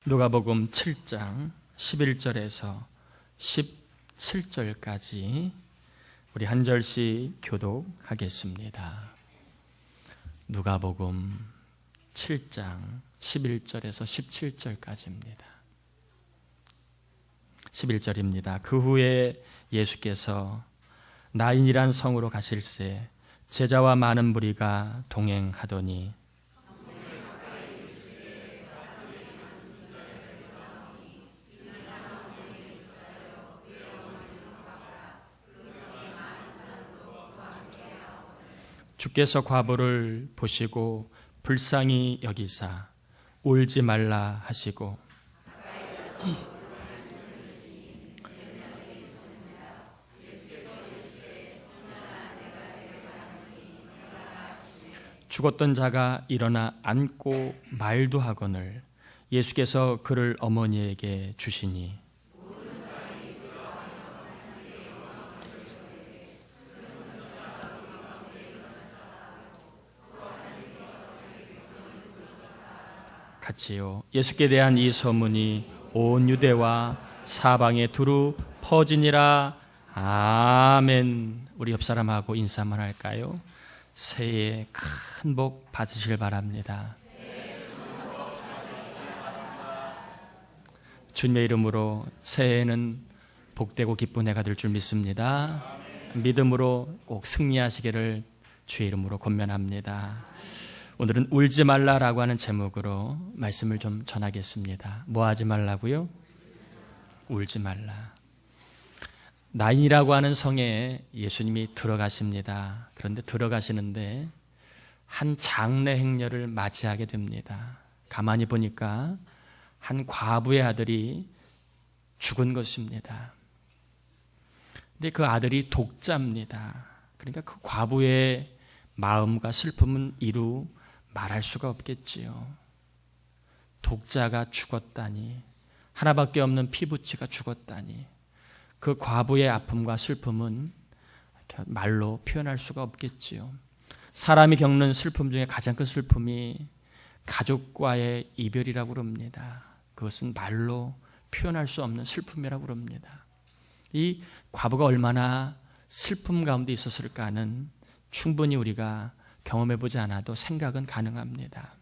누가복음 7장 11절에서 17절까지 우리 한 절씩 교독하겠습니다. 누가복음 7장 11절에서 17절까지입니다. 11절입니다. 그 후에 예수께서 나인이란 성으로 가실새 제자와 많은 무리가 동행하더니 주께서 과부를 보시고 불쌍히 여기사 울지 말라 하시고 죽었던 자가 일어나 앉고 말도 하거늘 예수께서 그를 어머니에게 주시니 같이요. 예수께 대한 이 소문이 온 유대와 사방에 두루 퍼지니라. 아멘. 우리 옆 사람하고 인사 한번 할까요? 새해 큰 복 받으시길 바랍니다. 주님의 이름으로 새해에는 복되고 기쁜 해가 될 줄 믿습니다. 믿음으로 꼭 승리하시기를 주의 이름으로 권면합니다. 오늘은 울지 말라라고 하는 제목으로 말씀을 좀 전하겠습니다. 뭐 하지 말라고요? 울지 말라. 나인이라고 하는 성에 예수님이 들어가십니다. 그런데 들어가시는데 한 장례 행렬을 맞이하게 됩니다. 가만히 보니까 한 과부의 아들이 죽은 것입니다. 근데 그 아들이 독자입니다. 그러니까 그 과부의 마음과 슬픔은 이루 말할 수가 없겠지요. 독자가 죽었다니, 하나밖에 없는 피부치가 죽었다니, 그 과부의 아픔과 슬픔은 말로 표현할 수가 없겠지요. 사람이 겪는 슬픔 중에 가장 큰 슬픔이 가족과의 이별이라고 그럽니다. 그것은 말로 표현할 수 없는 슬픔이라고 그럽니다. 이 과부가 얼마나 슬픔 가운데 있었을까 하는 충분히 우리가 경험해보지 않아도 생각은 가능합니다.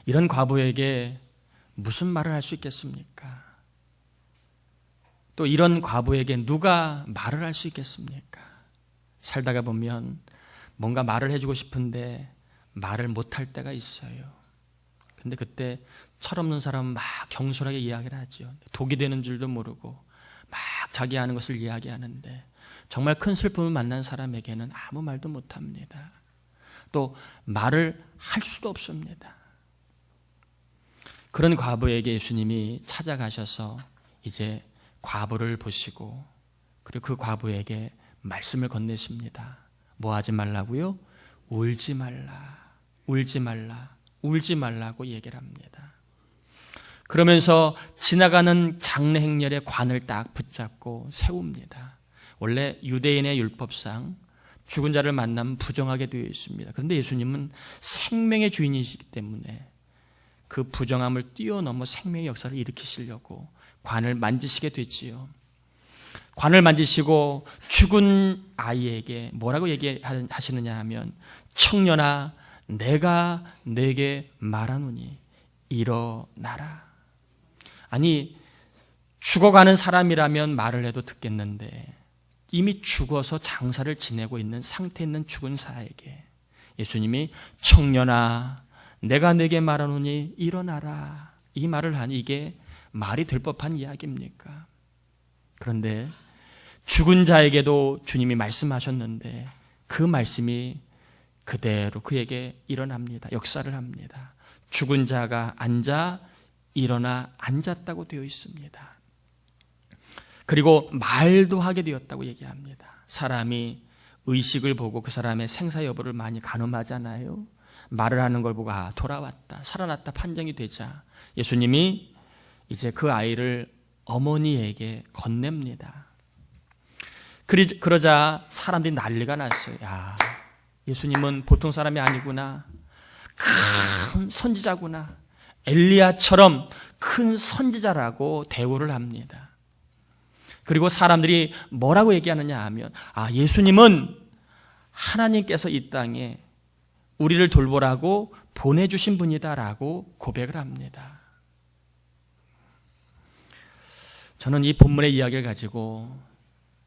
이런 과부에게 무슨 말을 할 수 있겠습니까? 또 이런 과부에게 누가 말을 할 수 있겠습니까? 살다가 보면 뭔가 말을 해주고 싶은데 말을 못할 때가 있어요. 근데 그때 철없는 사람은 막 경솔하게 이야기를 하죠. 독이 되는 줄도 모르고 막 자기 아는 것을 이야기하는데 정말 큰 슬픔을 만난 사람에게는 아무 말도 못합니다. 또 말을 할 수도 없습니다. 그런 과부에게 예수님이 찾아가셔서 이제 과부를 보시고 그리고 그 과부에게 말씀을 건네십니다. 뭐 하지 말라고요? 울지 말라, 울지 말라, 울지 말라고 얘기를 합니다. 그러면서 지나가는 장례 행렬의 관을 딱 붙잡고 세웁니다. 원래 유대인의 율법상 죽은 자를 만나면 부정하게 되어 있습니다. 그런데 예수님은 생명의 주인이시기 때문에 그 부정함을 뛰어넘어 생명의 역사를 일으키시려고 관을 만지시게 됐지요. 관을 만지시고 죽은 아이에게 뭐라고 얘기하시느냐 하면 청년아 내가 내게 말하노니 일어나라. 아니 죽어가는 사람이라면 말을 해도 듣겠는데 이미 죽어서 장사를 지내고 있는 상태에 있는 죽은 사에게 예수님이 청년아 내가 내게 말하노니 일어나라 이 말을 하니 이게 말이 될 법한 이야기입니까? 그런데 죽은 자에게도 주님이 말씀하셨는데 그 말씀이 그대로 그에게 일어납니다. 역사를 합니다. 죽은 자가 앉아 일어나 앉았다고 되어 있습니다. 그리고 말도 하게 되었다고 얘기합니다. 사람이 의식을 보고 그 사람의 생사 여부를 많이 가늠하잖아요. 말을 하는 걸 보고 돌아왔다, 살아났다 판정이 되자 예수님이 이제 그 아이를 어머니에게 건넵니다. 그러자 사람들이 난리가 났어요. 야, 예수님은 보통 사람이 아니구나. 큰 선지자구나. 엘리야처럼 큰 선지자라고 대우를 합니다. 그리고 사람들이 뭐라고 얘기하느냐 하면 예수님은 하나님께서 이 땅에 우리를 돌보라고 보내주신 분이다라고 고백을 합니다. 저는 이 본문의 이야기를 가지고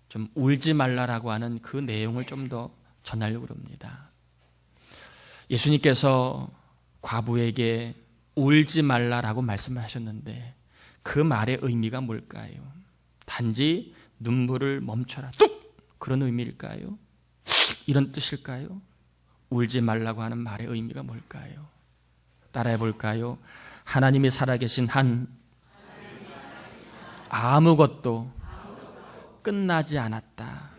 좀 울지 말라라고 하는 그 내용을 좀 더 전하려고 합니다. 예수님께서 과부에게 울지 말라라고 말씀을 하셨는데 그 말의 의미가 뭘까요? 단지 눈물을 멈춰라, 뚝! 그런 의미일까요? 이런 뜻일까요? 울지 말라고 하는 말의 의미가 뭘까요? 따라해 볼까요? 하나님이 살아계신 한 아무것도 끝나지 않았다.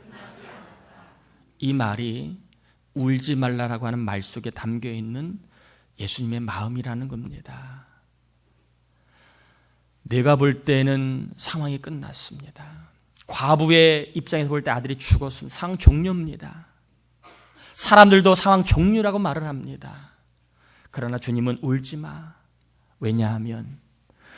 이 말이 울지 말라라고 하는 말 속에 담겨 있는 예수님의 마음이라는 겁니다. 내가 볼 때는 상황이 끝났습니다. 과부의 입장에서 볼 때 아들이 죽었습니다. 상황 종료입니다. 사람들도 상황 종료라고 말을 합니다. 그러나 주님은 울지 마. 왜냐하면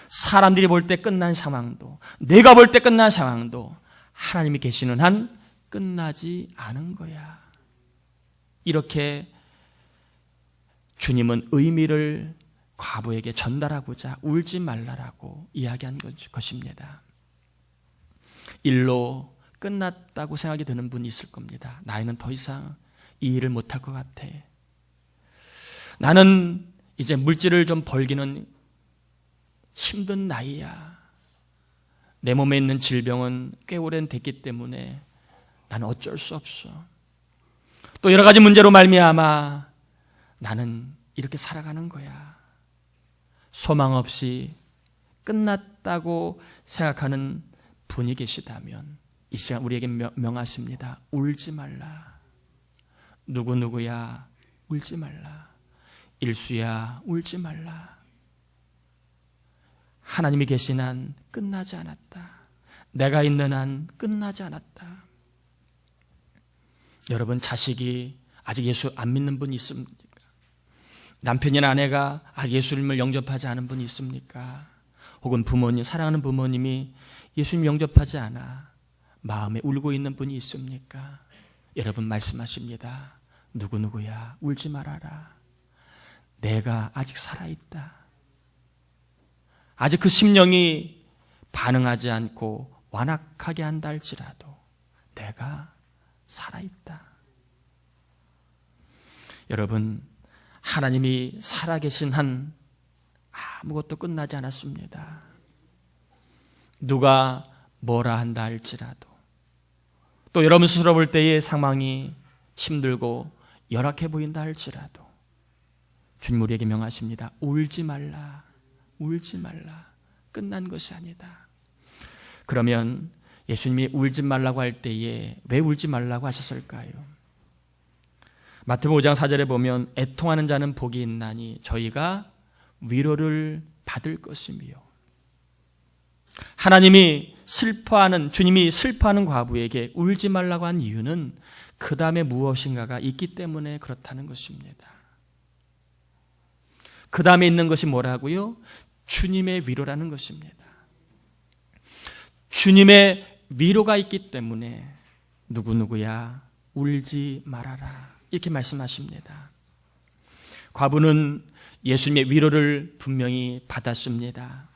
사람들이 볼 때 끝난 상황도, 내가 볼 때 끝난 상황도 하나님이 계시는 한 끝나지 않은 거야. 이렇게 주님은 의미를 과부에게 전달하고자 울지 말라라고 이야기한 것입니다. 일로 끝났다고 생각이 드는 분이 있을 겁니다. 나이는 더 이상 이 일을 못할 것 같아. 나는 이제 물질을 좀 벌기는 힘든 나이야. 내 몸에 있는 질병은 꽤 오랜 됐기 때문에 나는 어쩔 수 없어. 또 여러 가지 문제로 말미암아 나는 이렇게 살아가는 거야. 소망 없이 끝났다고 생각하는 분이 계시다면 이 시간 우리에게 명하십니다. 울지 말라. 누구누구야 울지 말라. 일수야 울지 말라. 하나님이 계신 한 끝나지 않았다. 내가 있는 한 끝나지 않았다. 여러분, 자식이 아직 예수 안 믿는 분이 있습니까? 남편이나 아내가 아직 예수님을 영접하지 않은 분이 있습니까? 혹은 부모님, 사랑하는 부모님이 예수님 영접하지 않아 마음에 울고 있는 분이 있습니까? 여러분 말씀하십니다. 누구누구야 울지 말아라. 내가 아직 살아있다. 아직 그 심령이 반응하지 않고 완악하게 한다 할지라도 내가 살아있다. 여러분, 하나님이 살아계신 한 아무것도 끝나지 않았습니다. 누가 뭐라 한다 할지라도, 또 여러분 스스로 볼 때의 상황이 힘들고 열악해 보인다 할지라도 주님 우리에게 명하십니다. 울지 말라. 울지 말라. 끝난 것이 아니다. 그러면 예수님이 울지 말라고 할 때에 왜 울지 말라고 하셨을까요? 마태복음 5장 4절에 보면 애통하는 자는 복이 있나니 저희가 위로를 받을 것이며, 하나님이 슬퍼하는, 주님이 슬퍼하는 과부에게 울지 말라고 한 이유는 그 다음에 무엇인가가 있기 때문에 그렇다는 것입니다. 그 다음에 있는 것이 뭐라고요? 주님의 위로라는 것입니다. 주님의 위로가 있기 때문에 누구누구야 울지 말아라 이렇게 말씀하십니다. 과부는 예수님의 위로를 분명히 받았습니다.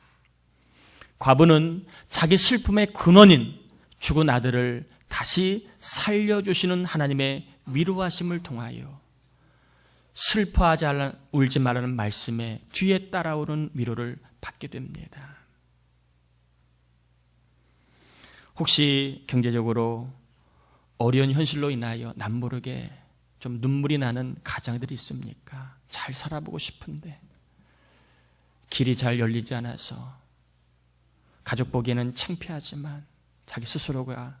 과부는 자기 슬픔의 근원인 죽은 아들을 다시 살려주시는 하나님의 위로하심을 통하여 슬퍼하지 말라, 울지 말라는 말씀에 뒤에 따라오는 위로를 받게 됩니다. 혹시 경제적으로 어려운 현실로 인하여 남모르게 좀 눈물이 나는 가장들이 있습니까? 잘 살아보고 싶은데 길이 잘 열리지 않아서 가족 보기에는 창피하지만 자기 스스로가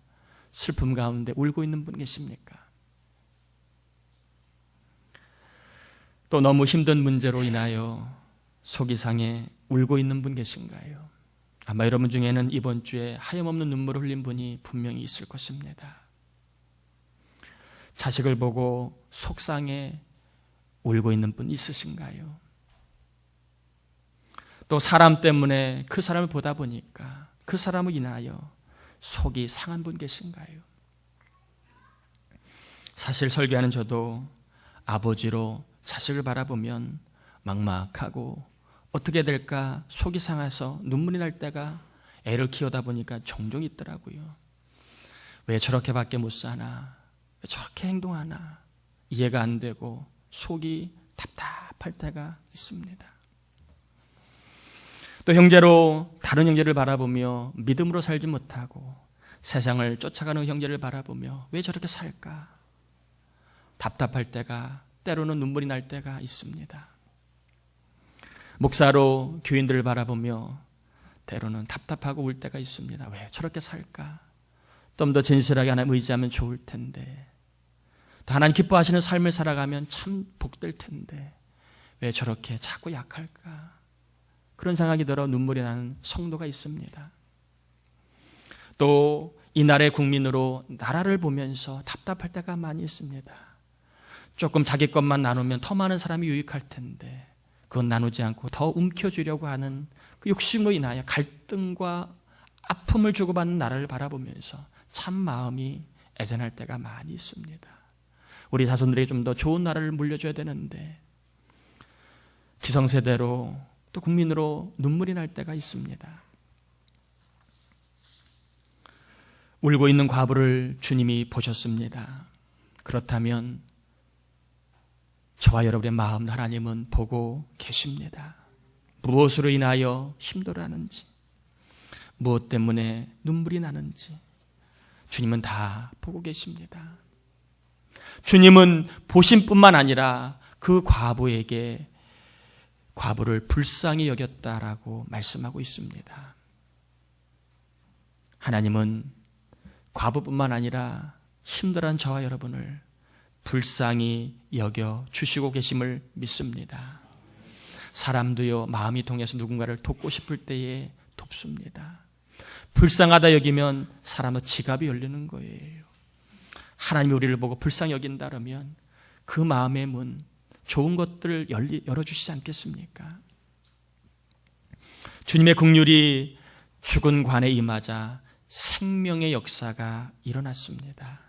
슬픔 가운데 울고 있는 분 계십니까? 또 너무 힘든 문제로 인하여 속이 상해 울고 있는 분 계신가요? 아마 여러분 중에는 이번 주에 하염없는 눈물을 흘린 분이 분명히 있을 것입니다. 자식을 보고 속상해 울고 있는 분 있으신가요? 또 사람 때문에 그 사람을 보다 보니까 그 사람을 인하여 속이 상한 분 계신가요? 사실 설교하는 저도 아버지로 자식을 바라보면 막막하고 어떻게 될까 속이 상해서 눈물이 날 때가 애를 키우다 보니까 종종 있더라고요. 왜 저렇게밖에 못 사나? 왜 저렇게 행동하나? 이해가 안 되고 속이 답답할 때가 있습니다. 또 형제로 다른 형제를 바라보며 믿음으로 살지 못하고 세상을 쫓아가는 형제를 바라보며 왜 저렇게 살까? 답답할 때가, 때로는 눈물이 날 때가 있습니다. 목사로 교인들을 바라보며 때로는 답답하고 울 때가 있습니다. 왜 저렇게 살까? 좀 더 진실하게 하나님 의지하면 좋을 텐데, 또 하나님 기뻐하시는 삶을 살아가면 참 복될 텐데 왜 저렇게 자꾸 약할까? 그런 생각이 들어 눈물이 나는 성도가 있습니다. 또 이 나라의 국민으로 나라를 보면서 답답할 때가 많이 있습니다. 조금 자기 것만 나누면 더 많은 사람이 유익할 텐데 그건 나누지 않고 더 움켜쥐려고 하는 그 욕심으로 인하여 갈등과 아픔을 주고받는 나라를 바라보면서 참 마음이 애잔할 때가 많이 있습니다. 우리 자손들에게 좀 더 좋은 나라를 물려줘야 되는데 기성세대로 또 국민으로 눈물이 날 때가 있습니다. 울고 있는 과부를 주님이 보셨습니다. 그렇다면 저와 여러분의 마음 하나님은 보고 계십니다. 무엇으로 인하여 힘들어하는지, 무엇 때문에 눈물이 나는지 주님은 다 보고 계십니다. 주님은 보심뿐만 아니라 그 과부에게 과부를 불쌍히 여겼다라고 말씀하고 있습니다. 하나님은 과부뿐만 아니라 힘들어한 저와 여러분을 불쌍히 여겨 주시고 계심을 믿습니다. 사람도요, 마음이 통해서 누군가를 돕고 싶을 때에 돕습니다. 불쌍하다 여기면 사람의 지갑이 열리는 거예요. 하나님이 우리를 보고 불쌍히 여긴다면 그 마음의 문, 좋은 것들을 열어주시지 않겠습니까? 주님의 긍휼이 죽은 관에 임하자 생명의 역사가 일어났습니다.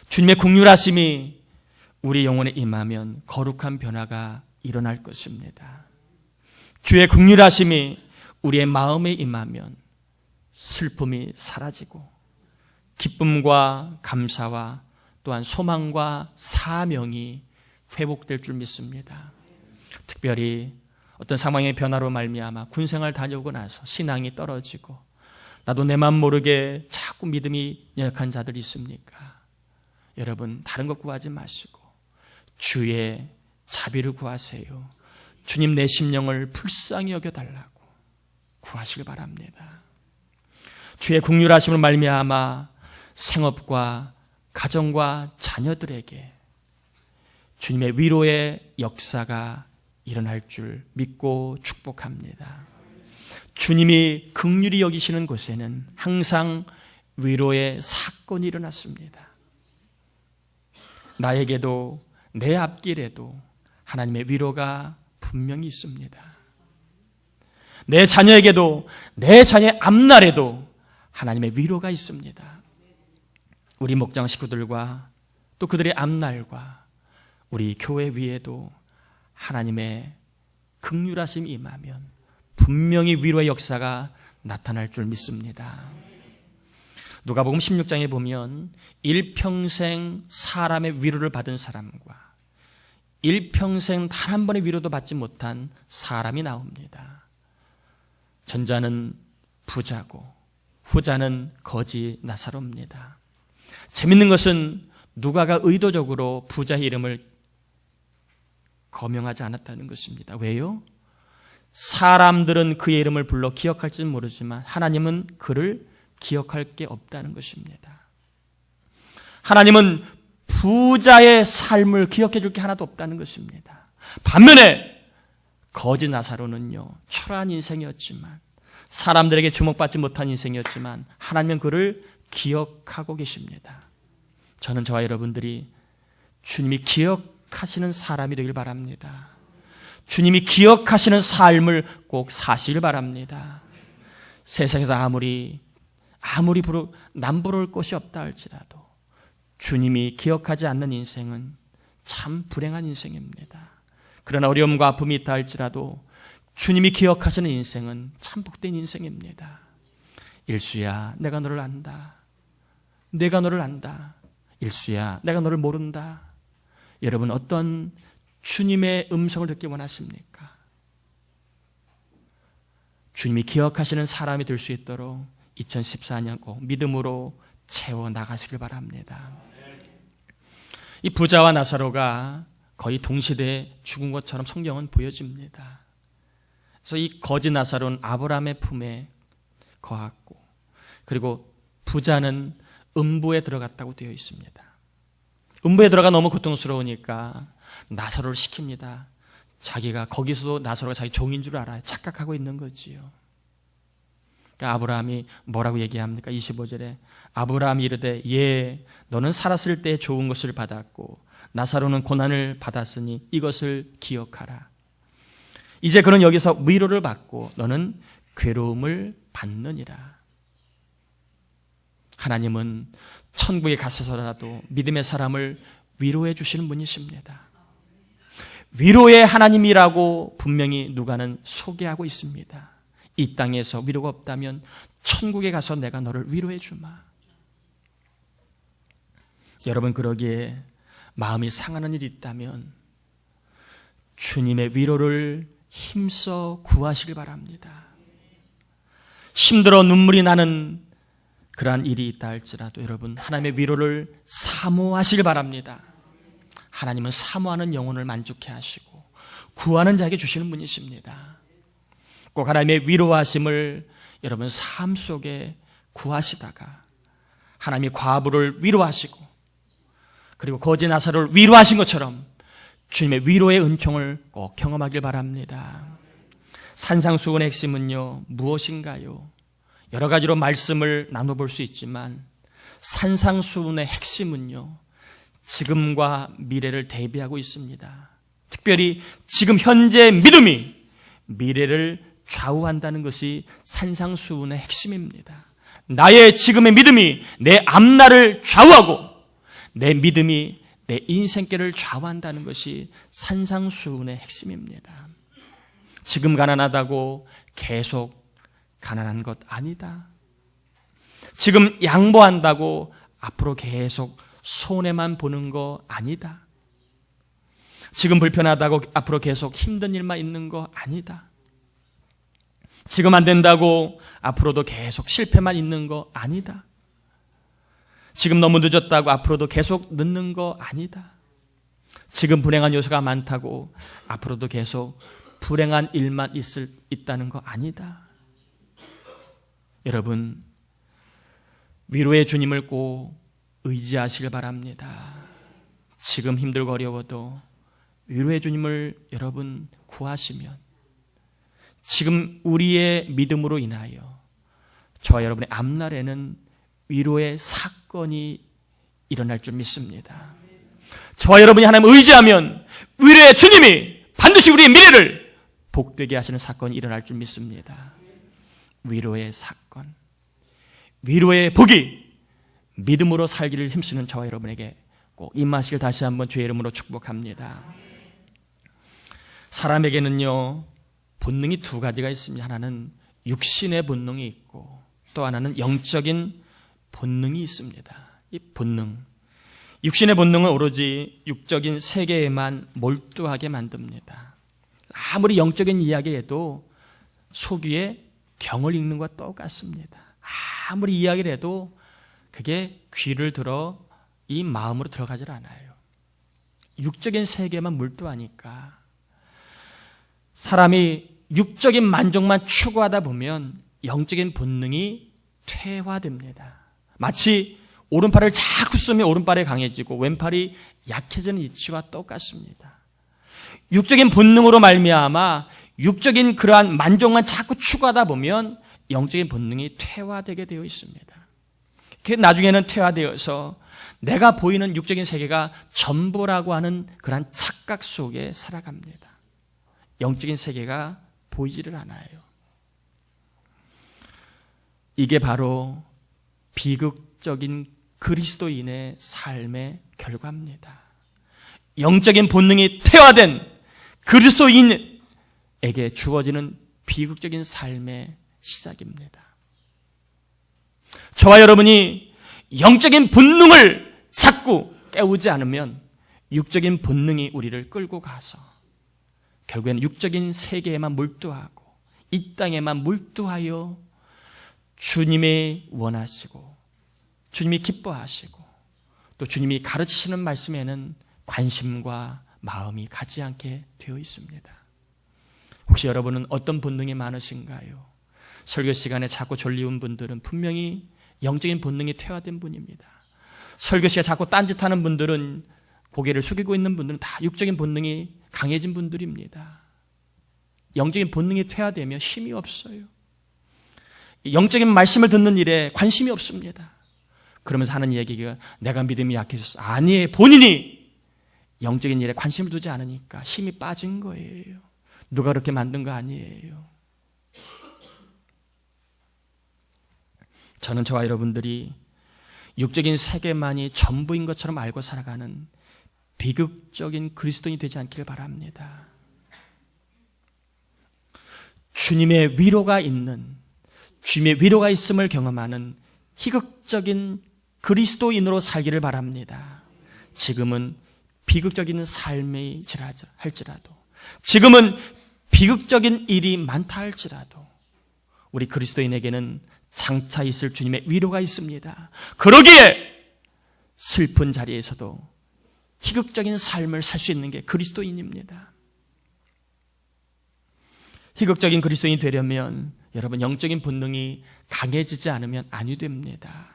주님의 긍휼하심이 우리 영혼에 임하면 거룩한 변화가 일어날 것입니다. 주의 긍휼하심이 우리의 마음에 임하면 슬픔이 사라지고 기쁨과 감사와 또한 소망과 사명이 회복될 줄 믿습니다. 특별히 어떤 상황의 변화로 말미암아 군생활 다녀오고 나서 신앙이 떨어지고 나도 내 맘 모르게 자꾸 믿음이 연약한 자들이 있습니까? 여러분 다른 것 구하지 마시고 주의 자비를 구하세요. 주님 내 심령을 불쌍히 여겨달라고 구하시길 바랍니다. 주의 긍휼하심을 말미암아 생업과 가정과 자녀들에게 주님의 위로의 역사가 일어날 줄 믿고 축복합니다. 주님이 긍휼히 여기시는 곳에는 항상 위로의 사건이 일어났습니다. 나에게도 내 앞길에도 하나님의 위로가 분명히 있습니다. 내 자녀에게도 내 자녀의 앞날에도 하나님의 위로가 있습니다. 우리 목장 식구들과 또 그들의 앞날과 우리 교회 위에도 하나님의 긍휼하심이 임하면 분명히 위로의 역사가 나타날 줄 믿습니다. 누가복음 16장에 보면 일평생 사람의 위로를 받은 사람과 일평생 단 한 번의 위로도 받지 못한 사람이 나옵니다. 전자는 부자고 후자는 거지 나사로입니다. 재밌는 것은 누가가 의도적으로 부자의 이름을 거명하지 않았다는 것입니다. 왜요? 사람들은 그의 이름을 불러 기억할지는 모르지만 하나님은 그를 기억할 게 없다는 것입니다. 하나님은 부자의 삶을 기억해 줄 게 하나도 없다는 것입니다. 반면에 거지 나사로는요, 초라한 인생이었지만 사람들에게 주목받지 못한 인생이었지만 하나님은 그를 기억하고 계십니다. 저는 저와 여러분들이 주님이 기억하시는 사람이 되길 바랍니다. 주님이 기억하시는 삶을 꼭 사시길 바랍니다. 세상에서 아무리 남부러울 것이 없다 할지라도 주님이 기억하지 않는 인생은 참 불행한 인생입니다. 그러나 어려움과 아픔이 있다 할지라도 주님이 기억하시는 인생은 참 복된 인생입니다. 일수야, 내가 너를 안다. 내가 너를 안다. 일수야, 내가 너를 모른다. 여러분, 어떤 주님의 음성을 듣기 원하십니까? 주님이 기억하시는 사람이 될 수 있도록 2014년 꼭 믿음으로 채워 나가시길 바랍니다. 이 부자와 나사로가 거의 동시대에 죽은 것처럼 성경은 보여집니다. 그래서 이 거지 나사로는 아브라함의 품에 거했고, 그리고 부자는 음부에 들어갔다고 되어 있습니다. 음부에 들어가 너무 고통스러우니까 나사로를 시킵니다. 자기가 거기서도 나사로가 자기 종인 줄 알아요. 착각하고 있는 거지요. 그러니까 아브라함이 뭐라고 얘기합니까? 25절에 아브라함이 이르되 예, 너는 살았을 때 좋은 것을 받았고 나사로는 고난을 받았으니 이것을 기억하라. 이제 그는 여기서 위로를 받고 너는 괴로움을 받느니라. 하나님은 천국에 가서서라도 믿음의 사람을 위로해 주시는 분이십니다. 위로의 하나님이라고 분명히 누가는 소개하고 있습니다. 이 땅에서 위로가 없다면 천국에 가서 내가 너를 위로해 주마. 여러분, 그러기에 마음이 상하는 일이 있다면 주님의 위로를 힘써 구하시길 바랍니다. 힘들어 눈물이 나는 그러한 일이 있다 할지라도 여러분, 하나님의 위로를 사모하시길 바랍니다. 하나님은 사모하는 영혼을 만족해 하시고 구하는 자에게 주시는 분이십니다. 꼭 하나님의 위로하심을 여러분 삶 속에 구하시다가 하나님이 과부를 위로하시고 그리고 거지 나사로를 위로하신 것처럼 주님의 위로의 은총을 꼭 경험하길 바랍니다. 산상수훈의 핵심은요, 무엇인가요? 여러 가지로 말씀을 나눠볼 수 있지만 산상수훈의 핵심은요, 지금과 미래를 대비하고 있습니다. 특별히 지금 현재의 믿음이 미래를 좌우한다는 것이 산상수훈의 핵심입니다. 나의 지금의 믿음이 내 앞날을 좌우하고 내 믿음이 내 인생길을 좌우한다는 것이 산상수훈의 핵심입니다. 지금 가난하다고 계속 가난한 것 아니다. 지금 양보한다고 앞으로 계속 손해만 보는 거 아니다. 지금 불편하다고 앞으로 계속 힘든 일만 있는 거 아니다. 지금 안 된다고 앞으로도 계속 실패만 있는 거 아니다. 지금 너무 늦었다고 앞으로도 계속 늦는 거 아니다. 지금 불행한 요소가 많다고 앞으로도 계속 불행한 일만 있다는 거 아니다. 여러분, 위로의 주님을 꼭 의지하시길 바랍니다. 지금 힘들고 어려워도 위로의 주님을 여러분 구하시면 지금 우리의 믿음으로 인하여 저와 여러분의 앞날에는 위로의 사건이 일어날 줄 믿습니다. 저와 여러분이 하나님을 의지하면 위로의 주님이 반드시 우리의 미래를 복되게 하시는 사건이 일어날 줄 믿습니다. 위로의 사건, 위로의 복이 믿음으로 살기를 힘쓰는 저와 여러분에게 꼭 임하시길 다시 한번 주의 이름으로 축복합니다. 사람에게는요, 본능이 두 가지가 있습니다. 하나는 육신의 본능이 있고 또 하나는 영적인 본능이 있습니다. 이 본능, 육신의 본능은 오로지 육적인 세계에만 몰두하게 만듭니다. 아무리 영적인 이야기해도 속 위에 경을 읽는 것과 똑같습니다. 아무리 이야기를 해도 그게 귀를 들어 이 마음으로 들어가질 않아요. 육적인 세계만 몰두하니까 사람이 육적인 만족만 추구하다 보면 영적인 본능이 퇴화됩니다. 마치 오른팔을 자꾸 쓰면 오른팔이 강해지고 왼팔이 약해지는 이치와 똑같습니다. 육적인 본능으로 말미암아 육적인 그러한 만족만 자꾸 추구하다 보면 영적인 본능이 퇴화되게 되어 있습니다. 그 나중에는 퇴화되어서 내가 보이는 육적인 세계가 전부라고 하는 그러한 착각 속에 살아갑니다. 영적인 세계가 보이지를 않아요. 이게 바로 비극적인 그리스도인의 삶의 결과입니다. 영적인 본능이 퇴화된 그리스도인에게 주어지는 비극적인 삶의 시작입니다. 저와 여러분이 영적인 본능을 자꾸 깨우지 않으면 육적인 본능이 우리를 끌고 가서 결국에는 육적인 세계에만 몰두하고 이 땅에만 몰두하여 주님이 원하시고 주님이 기뻐하시고 또 주님이 가르치시는 말씀에는 관심과 마음이 가지 않게 되어 있습니다. 혹시 여러분은 어떤 본능이 많으신가요? 설교 시간에 자꾸 졸리운 분들은 분명히 영적인 본능이 퇴화된 분입니다. 설교 시간에 자꾸 딴짓하는 분들은, 고개를 숙이고 있는 분들은 다 육적인 본능이 강해진 분들입니다. 영적인 본능이 퇴화되면 힘이 없어요. 영적인 말씀을 듣는 일에 관심이 없습니다. 그러면서 하는 얘기가 내가 믿음이 약해졌어. 아니에요. 본인이 영적인 일에 관심을 두지 않으니까 힘이 빠진 거예요. 누가 그렇게 만든 거 아니에요. 저는 저와 여러분들이 육적인 세계만이 전부인 것처럼 알고 살아가는 비극적인 그리스도인이 되지 않기를 바랍니다. 주님의 위로가 있는, 주님의 위로가 있음을 경험하는 희극적인 그리스도인으로 살기를 바랍니다. 지금은 비극적인 삶이 할지라도, 지금은 비극적인 일이 많다 할지라도 우리 그리스도인에게는 장차 있을 주님의 위로가 있습니다. 그러기에 슬픈 자리에서도 희극적인 삶을 살 수 있는 게 그리스도인입니다. 희극적인 그리스도인이 되려면 여러분 영적인 본능이 강해지지 않으면 아니 됩니다.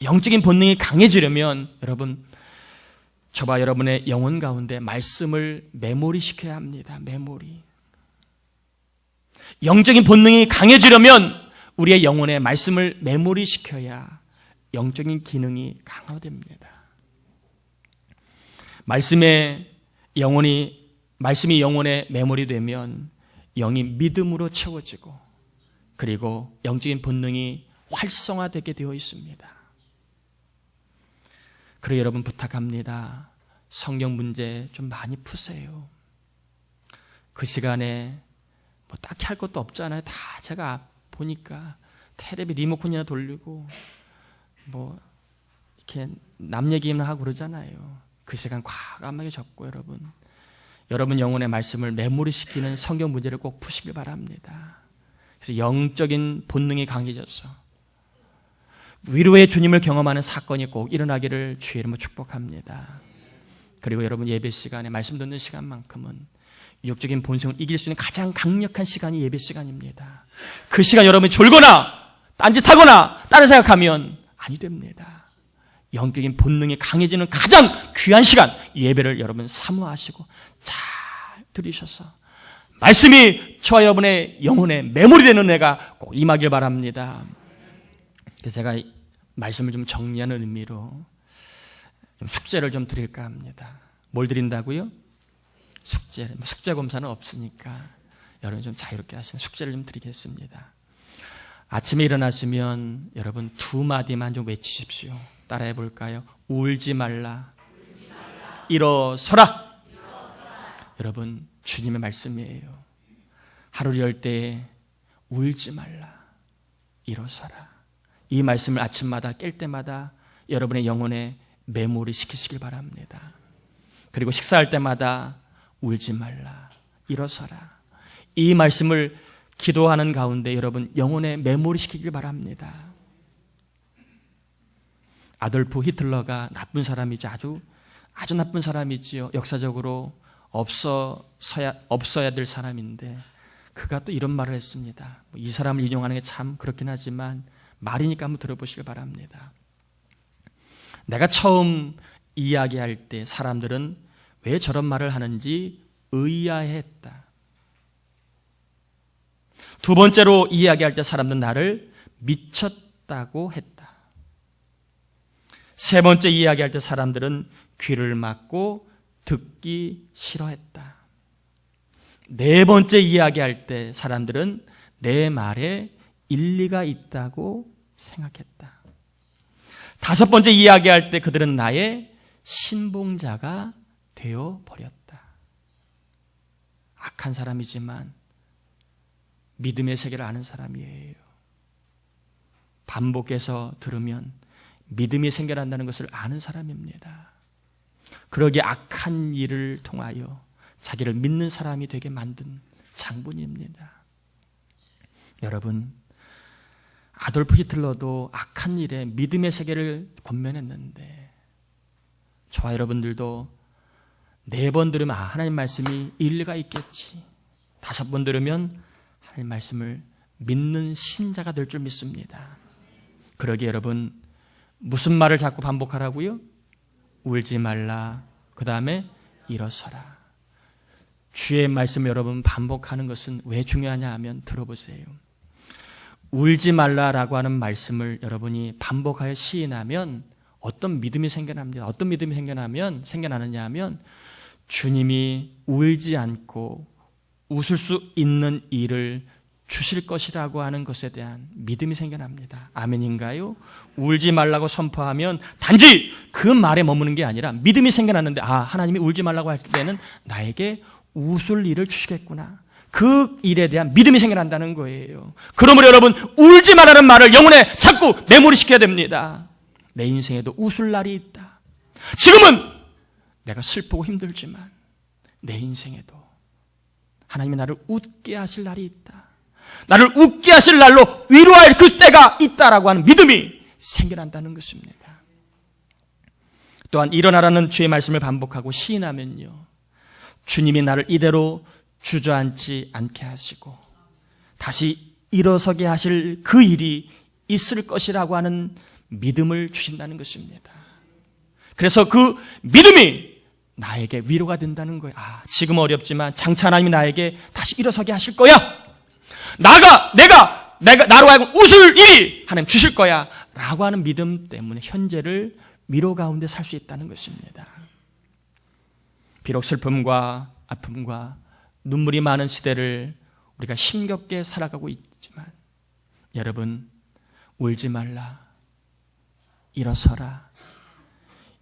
영적인 본능이 강해지려면 여러분 저와 여러분의 영혼 가운데 말씀을 메모리 시켜야 합니다. 메모리. 영적인 본능이 강해지려면 우리의 영혼에 말씀을 메모리 시켜야 영적인 기능이 강화됩니다. 말씀이 영혼에 메모리 되면 영이 믿음으로 채워지고 그리고 영적인 본능이 활성화되게 되어 있습니다. 그리고 여러분 부탁합니다. 성경 문제 좀 많이 푸세요. 그 시간에 뭐 딱히 할 것도 없잖아요. 다 제가 보니까 텔레비 리모컨이나 돌리고 뭐 이렇게 남 얘기나 하고 그러잖아요. 그 시간 과감하게 적고 여러분 영혼의 말씀을 메모리시키는 성경 문제를 꼭 푸시길 바랍니다. 그래서 영적인 본능이 강해져서 위로의 주님을 경험하는 사건이 꼭 일어나기를 주의 이름으로 축복합니다. 그리고 여러분 예배 시간에 말씀 듣는 시간만큼은 육적인 본성을 이길 수 있는 가장 강력한 시간이 예배 시간입니다. 그 시간 여러분이 졸거나 딴짓하거나 다른 생각하면 아니 됩니다. 영적인 본능이 강해지는 가장 귀한 시간 예배를 여러분 사모하시고 잘 들으셔서 말씀이 저와 여러분의 영혼에 메모리되는 애가 꼭 임하길 바랍니다. 그래서 제가 말씀을 좀 정리하는 의미로 좀 숙제를 좀 드릴까 합니다. 뭘 드린다고요? 숙제 검사는 없으니까 여러분 좀 자유롭게 하시는 숙제를 좀 드리겠습니다. 아침에 일어나시면 여러분 두 마디만 좀 외치십시오. 따라해 볼까요? 울지 말라. 일어서라. 여러분 주님의 말씀이에요. 하루를 열 때 울지 말라. 일어서라. 이 말씀을 아침마다 깰 때마다 여러분의 영혼에 메모리 시키시길 바랍니다. 그리고 식사할 때마다 울지 말라. 일어서라. 이 말씀을 기도하는 가운데 여러분 영혼에 메모리 시키길 바랍니다. 아돌프 히틀러가 나쁜 사람이죠. 아주 나쁜 사람이지요. 역사적으로 없어야 될 사람인데 그가 또 이런 말을 했습니다. 이 사람을 인용하는 게 참 그렇긴 하지만 말이니까 한번 들어보시길 바랍니다. 내가 처음 이야기할 때 사람들은 왜 저런 말을 하는지 의아해했다. 두 번째로 이야기할 때 사람들은 나를 미쳤다고 했다. 세 번째 이야기할 때 사람들은 귀를 막고 듣기 싫어했다. 네 번째 이야기할 때 사람들은 내 말에 일리가 있다고 생각했다. 다섯 번째 이야기할 때 그들은 나의 신봉자가 되어버렸다. 악한 사람이지만 믿음의 세계를 아는 사람이에요. 반복해서 들으면 믿음이 생겨난다는 것을 아는 사람입니다. 그러기에 악한 일을 통하여 자기를 믿는 사람이 되게 만든 장본입니다. 여러분, 아돌프 히틀러도 악한 일에 믿음의 세계를 권면했는데 저와 여러분들도 4번 들으면 하나님 말씀이 일리가 있겠지, 5번 들으면 하나님 말씀을 믿는 신자가 될 줄 믿습니다. 그러기에 여러분, 무슨 말을 자꾸 반복하라고요? 울지 말라, 그 다음에 일어서라. 주의 말씀 여러분 반복하는 것은 왜 중요하냐 하면 들어보세요. 울지 말라라고 하는 말씀을 여러분이 반복하여 시인하면 어떤 믿음이 생겨납니다. 어떤 믿음이 생겨나느냐 하면 주님이 울지 않고 웃을 수 있는 일을 주실 것이라고 하는 것에 대한 믿음이 생겨납니다. 아멘인가요? 울지 말라고 선포하면 단지 그 말에 머무는 게 아니라 믿음이 생겨났는데, 하나님이 울지 말라고 할 때는 나에게 웃을 일을 주시겠구나. 그 일에 대한 믿음이 생겨난다는 거예요. 그러므로 여러분, 울지 말라는 말을 영혼에 자꾸 메모리시켜야 됩니다. 내 인생에도 웃을 날이 있다. 지금은 내가 슬프고 힘들지만 내 인생에도 하나님이 나를 웃게 하실 날이 있다. 나를 웃게 하실 날로 위로할 그 때가 있다라고 하는 믿음이 생겨난다는 것입니다. 또한 일어나라는 주의 말씀을 반복하고 시인하면요, 주님이 나를 이대로 주저앉지 않게 하시고 다시 일어서게 하실 그 일이 있을 것이라고 하는 믿음을 주신다는 것입니다. 그래서 그 믿음이 나에게 위로가 된다는 거예요. 지금 어렵지만 장차 하나님이 나에게 다시 일어서게 하실 거야. 내가 나로 하여금 웃을 일이 하나님 주실 거야 라고 하는 믿음 때문에 현재를 위로 가운데 살 수 있다는 것입니다. 비록 슬픔과 아픔과 눈물이 많은 시대를 우리가 힘겹게 살아가고 있지만 여러분, 울지 말라, 일어서라,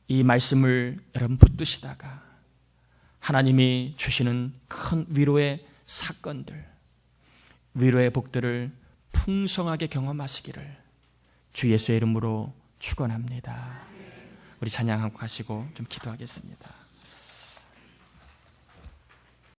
이 말씀을 여러분 붙드시다가 하나님이 주시는 큰 위로의 사건들, 위로의 복들을 풍성하게 경험하시기를 주 예수의 이름으로 축원합니다. 우리 찬양하고 가시고 좀 기도하겠습니다.